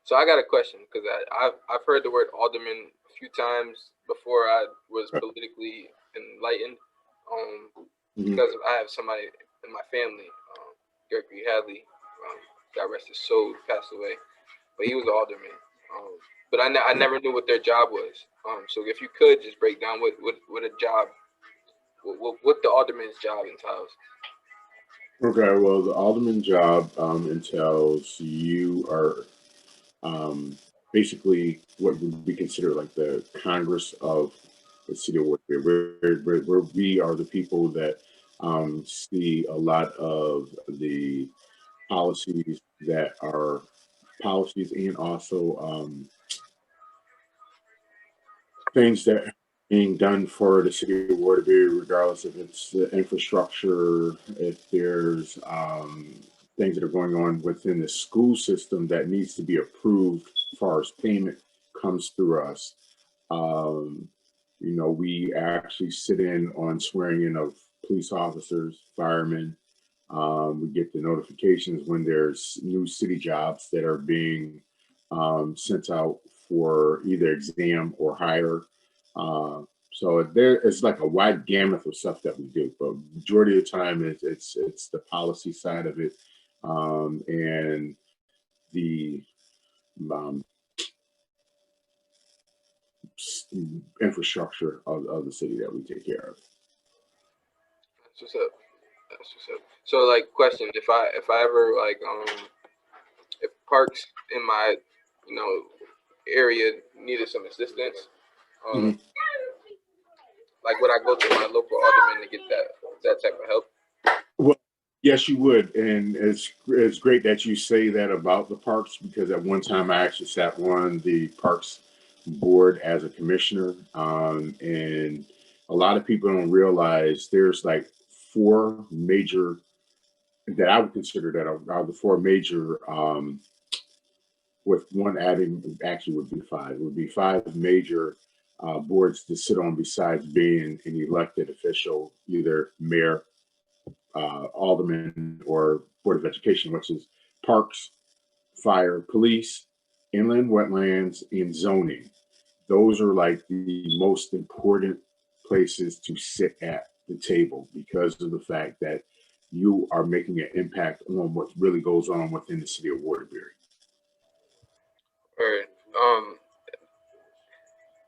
So I got a question because I've heard the word alderman a few times before I was politically enlightened. Because I have somebody in my family, Gregory Hadley, God rest his soul, passed away, but he was an alderman. But I never knew what their job was. So if you could just break down what a job, what the alderman's job entails. Okay, well, the alderman job entails you are basically what would be considered like the Congress of the city of Woodbury, where we are the people that see a lot of the policies that are policies and also things that are being done for the city of Waterbury, regardless if it's the infrastructure, if there's things that are going on within the school system that needs to be approved as far as payment comes through us. Um, we actually sit in on swearing in of police officers, firemen. We get the notifications when there's new city jobs that are being sent out for either exam or hire. Uh, so it's like a wide gamut of stuff that we do, but majority of the time it's the policy side of it, and the um, infrastructure of the city that we take care of. That's what's up. That's what's up. So like, question: if I ever like if parks in my you know area needed some assistance, um, Mhm. like would I go to my local alderman to get that type of help? Well, yes, you would, and it's great that you say that about the parks because at one time I actually sat on the parks board as a commissioner, and a lot of people don't realize there's like four major that I would consider that are the four major, with one adding actually would be five. It would be five major boards to sit on besides being an elected official, either mayor, alderman, or board of education, which is parks, fire, police, inland wetlands, and zoning. Those are like the most important places to sit at the table because of the fact that you are making an impact on what really goes on within the city of Waterbury. Or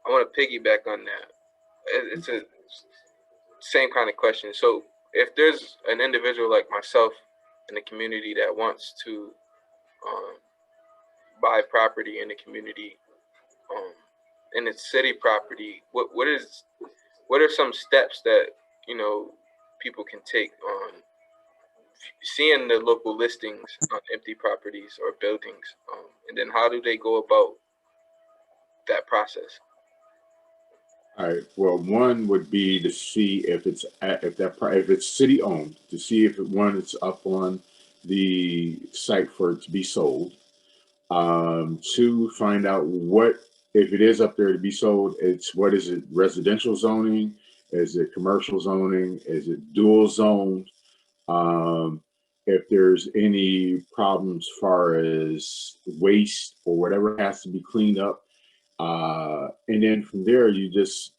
I want to piggyback on that. It's a same kind of question. So if there's an individual like myself in the community that wants to um, buy property in the community, um, in its city property, what are some steps that you know people can take on seeing the local listings on empty properties or buildings, and then how do they go about that process? All right. Well, one would be to see if if it's city owned, to see if one it's up on the site for it to be sold. Two, find out what if it is up there to be sold. It's what is it? Residential zoning? Is it commercial zoning? Is it dual zoned? Um, if there's any problems as far as waste or whatever has to be cleaned up, and then from there you just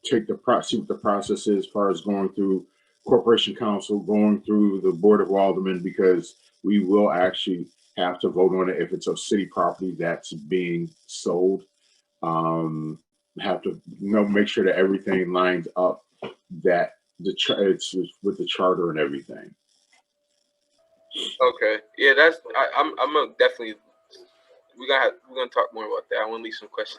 take see what the process is as far as going through corporation council, going through the board of aldermen, because we will actually have to vote on it if it's a city property that's being sold. Um, have to make sure that everything lines up, that it's with the charter and everything. Okay, yeah, I'm gonna definitely we're gonna talk more about that. I want to leave some questions